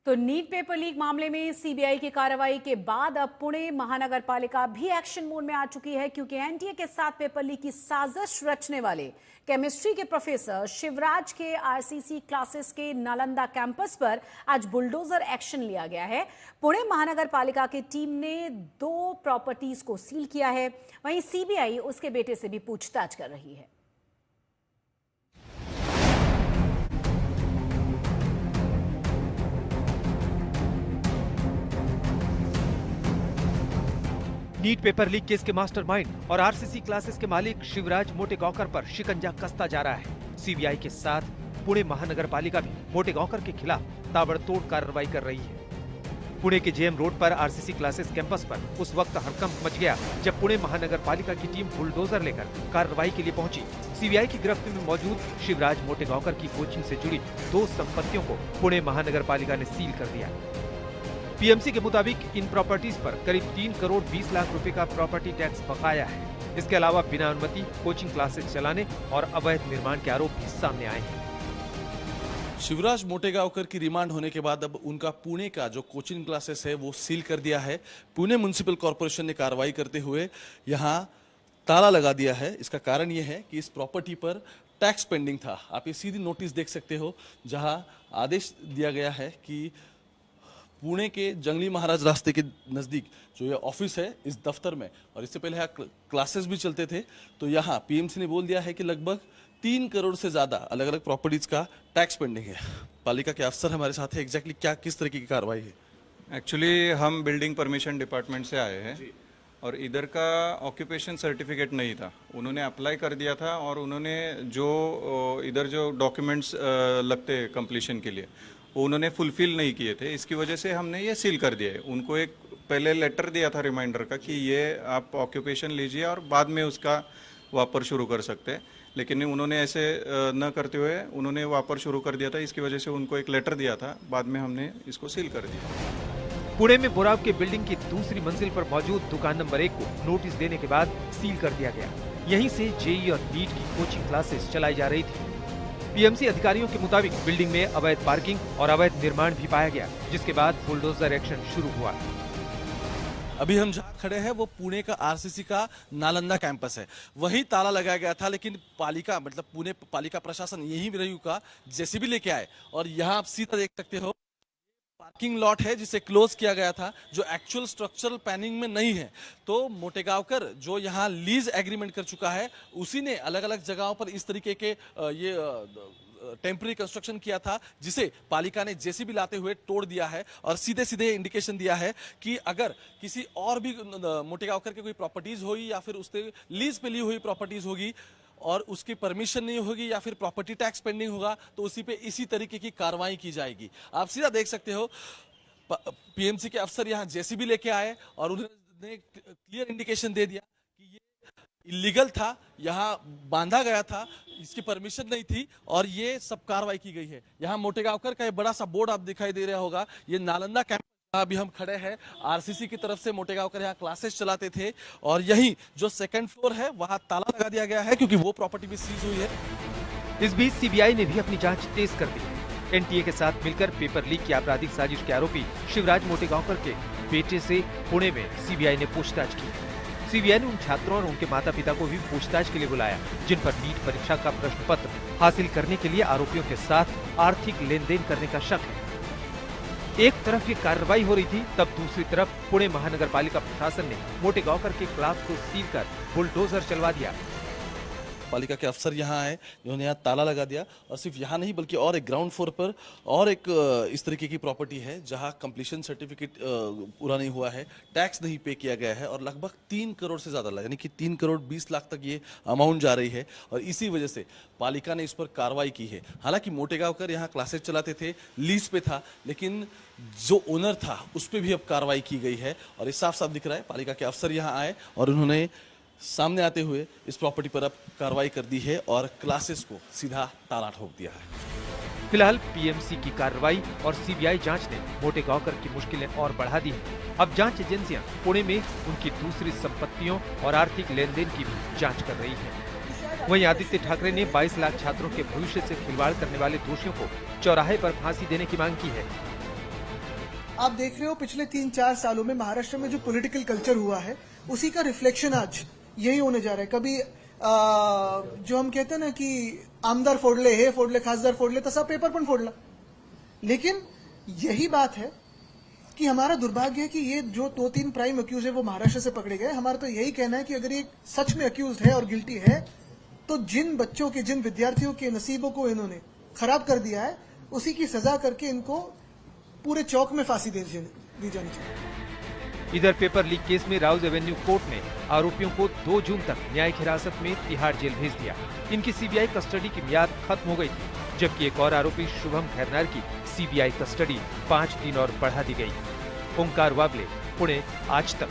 तो NEET paper leak मामले में सीबीआई की कार्रवाई के बाद अब पुणे महानगर पालिका भी एक्शन मोड में आ चुकी है, क्योंकि एनटीए के साथ पेपर लीक की साजिश रचने वाले केमिस्ट्री के प्रोफेसर शिवराज के आरसीसी क्लासेस के नालंदा कैंपस पर आज बुलडोजर एक्शन लिया गया है। पुणे महानगर पालिका की टीम ने 2 प्रॉपर्टीज को सील किया है। वहीं सीबीआई उसके बेटे से भी पूछताछ कर रही है। नीट पेपर लीक केस के मास्टरमाइंड और आरसीसी क्लासेस के मालिक शिवराज मोटेगांवकर पर शिकंजा कसता जा रहा है। सीबीआई के साथ पुणे महानगर पालिका भी मोटेगांवकर के खिलाफ ताबड़तोड़ कार्रवाई कर रही है। पुणे के जेएम रोड पर आरसीसी क्लासेस कैंपस पर उस वक्त हड़कंप मच गया जब पुणे महानगर पालिका की टीम बुलडोजर लेकर कार्रवाई के लिए पहुंची। सीबीआई की गिरफ्त में मौजूद शिवराज मोटेगांवकर की कोचिंग से जुड़ी 2 संपत्तियों को पुणे महानगर पालिका ने सील कर दिया। पीएमसी के मुताबिक इन प्रॉपर्टीज पर करीब 3 करोड़ 20 लाख रुपए का प्रॉपर्टी टैक्स बकाया है। इसके अलावा बिना अनुमति कोचिंग क्लासेस चलाने और अवैध निर्माण के आरोप भी सामने आए हैं। शिवराज मोटेगांवकर की रिमांड होने के बाद अब उनका पुणे का जो कोचिंग क्लासेस है वो सील कर दिया है। पुणे म्युनिसिपल कॉर्पोरेशन ने कार्रवाई करते हुए यहाँ ताला लगा दिया है। इसका कारण ये है कि इस प्रॉपर्टी पर टैक्स पेंडिंग था। आप ये सीधी नोटिस देख सकते हो, जहां आदेश दिया गया है कि पुणे के जंगली महाराज रास्ते के नज़दीक जो ये ऑफिस है इस दफ्तर में, और इससे पहले यहाँ क्लासेस भी चलते थे, तो यहाँ पीएमसी ने बोल दिया है कि लगभग 3 करोड़ से ज़्यादा अलग अलग प्रॉपर्टीज़ का टैक्स पेंडिंग है। पालिका के अफसर हमारे साथ है। एग्जैक्टली क्या किस तरीके की कार्रवाई है? एक्चुअली हम बिल्डिंग परमिशन डिपार्टमेंट से आए हैं और इधर का ऑक्यूपेशन सर्टिफिकेट नहीं था। उन्होंने अप्लाई कर दिया था और उन्होंने जो इधर जो डॉक्यूमेंट्स लगते हैं कंप्लीशन के लिए वो उन्होंने फुलफिल नहीं किए थे। इसकी वजह से हमने ये सील कर दिया है। उनको एक पहले लेटर दिया था रिमाइंडर का कि ये आप ऑक्यूपेशन लीजिए और बाद में उसका वापर शुरू कर सकते हैं, लेकिन उन्होंने ऐसे न करते हुए उन्होंने वापर शुरू कर दिया था। इसकी वजह से उनको एक लेटर दिया था, बाद में हमने इसको सील कर दिया। पुणे में बोराव के बिल्डिंग की दूसरी मंजिल पर मौजूद दुकान नंबर 1 को नोटिस देने के बाद सील कर दिया गया। यहीं से जेईई और नीट की कोचिंग क्लासेस चलाई जा रही थी। पीएमसी अधिकारियों के मुताबिक बिल्डिंग में अवैध पार्किंग और अवैध निर्माण भी पाया गया, जिसके बाद बुलडोजर एक्शन शुरू हुआ। अभी हम जहाँ खड़े हैं वो पुणे का आरसीसी का नालंदा कैंपस है। वही ताला लगाया गया था, लेकिन पालिका मतलब पुणे पालिका प्रशासन यही रही का जेसीबी लेके आए और यहाँ आप सीधा देख सकते हो पार्किंग लॉट है जिसे क्लोज किया गया था, जो एक्चुअल स्ट्रक्चरल प्लानिंग में नहीं है। तो मोटेगांवकर जो यहाँ लीज एग्रीमेंट कर चुका है, उसी ने अलग अलग जगहों पर इस तरीके के ये टेम्पररी कंस्ट्रक्शन किया था, जिसे पालिका ने जेसीबी लाते हुए तोड़ दिया है और सीधे सीधे इंडिकेशन दिया है कि अगर किसी और भी मोटेगांवकर के कोई प्रॉपर्टीज होगी या फिर उससे लीज पे ली हुई प्रॉपर्टीज होगी और उसकी परमिशन नहीं होगी या फिर प्रॉपर्टी टैक्स पेंडिंग होगा, तो उसी पे इसी तरीके की कार्रवाई की जाएगी। आप सीधा देख सकते हो पीएमसी के अफसर यहाँ जेसीबी लेके आए और उन्होंने क्लियर इंडिकेशन दे दिया कि ये इलीगल था, यहाँ बांधा गया था, इसकी परमिशन नहीं थी और ये सब कार्रवाई की गई है। यहाँ मोटेगांवकर का एक बड़ा सा बोर्ड आप दिखाई दे रहा होगा। ये नालंदा कैंपस अभी हम खड़े हैं। आरसीसी की तरफ से मोटेगांवकर यहाँ क्लासेस चलाते थे और यही जो सेकंड फ्लोर है वहाँ ताला लगा दिया गया है, क्योंकि वो प्रॉपर्टी भी सीज हुई है। इस बीच सीबीआई ने भी अपनी जांच तेज कर दी। एनटीए के साथ मिलकर पेपर लीक की आपराधिक साजिश के आरोपी शिवराज मोटेगांवकर के बेटे से पुणे में सीबीआई ने पूछताछ की। सीबीआई ने उन छात्रों और उनके माता पिता को भी पूछताछ के लिए बुलाया, जिन पर नीट परीक्षा का प्रश्न पत्र हासिल करने के लिए आरोपियों के साथ आर्थिक लेन देन करने का शक है। एक तरफ ये कार्रवाई हो रही थी, तब दूसरी तरफ पुणे महानगर पालिका प्रशासन ने मोटेगांवकर के क्लास को सील कर बुलडोजर चलवा दिया। पालिका के अफसर यहाँ आए, जिन्होंने यहाँ ताला लगा दिया और सिर्फ यहाँ नहीं बल्कि और एक ग्राउंड फ्लोर पर और एक इस तरीके की प्रॉपर्टी है जहाँ कंप्लीशन सर्टिफिकेट पूरा नहीं हुआ है, टैक्स नहीं पे किया गया है और लगभग 3 करोड़ से ज़्यादा यानी कि 3 करोड़ 20 लाख तक ये अमाउंट जा रही है और इसी वजह से पालिका ने इस पर कार्रवाई की है। हालांकि मोटेगांवकर यहाँ क्लासेस चलाते थे, लीज पे था, लेकिन जो ओनर था उस पर भी अब कार्रवाई की गई है और ये साफ साफ दिख रहा है। पालिका के अफसर यहाँ आए और उन्होंने सामने आते हुए इस प्रॉपर्टी पर अब कार्रवाई कर दी है और क्लासेस को सीधा ताला ठोक दिया है। फिलहाल पीएमसी की कार्रवाई और सीबीआई जांच ने मोटेगांवकर की मुश्किलें और बढ़ा दी हैं। अब जांच एजेंसियां पुणे में उनकी दूसरी संपत्तियों और आर्थिक लेन देन की भी जांच कर रही हैं। वहीं आदित्य ठाकरे ने 22 लाख छात्रों के भविष्य से खिलवाड़ करने वाले दोषियों को चौराहे पर फांसी देने की मांग की है। आप देख रहे हो पिछले 3-4 सालों में महाराष्ट्र में जो पॉलिटिकल कल्चर हुआ है उसी का रिफ्लेक्शन आज यही होने जा रहा है। कभी जो हम कहते हैं ना कि आमदार फोडले, हे फोडले, खासदार फोडले, तसा पेपर पण फोडला। लेकिन यही बात है कि हमारा दुर्भाग्य है कि ये जो 2-3 प्राइम अक्यूज है वो महाराष्ट्र से पकड़े गए। हमारा तो यही कहना है कि अगर ये सच में अक्यूज है और गिल्टी है तो जिन बच्चों के, जिन विद्यार्थियों के नसीबों को इन्होंने खराब कर दिया है उसी की सजा करके इनको पूरे चौक में फांसी दी जानी चाहिए। इधर पेपर लीक केस में राउज एवेन्यू कोर्ट ने आरोपियों को 2 जून तक न्यायिक हिरासत में तिहाड़ जेल भेज दिया। इनकी सीबीआई कस्टडी की मियाद खत्म हो गई थी, जबकि एक और आरोपी शुभम खैरनार की सीबीआई कस्टडी 5 दिन और बढ़ा दी गई। ओंकार वाबले, पुणे, आज तक।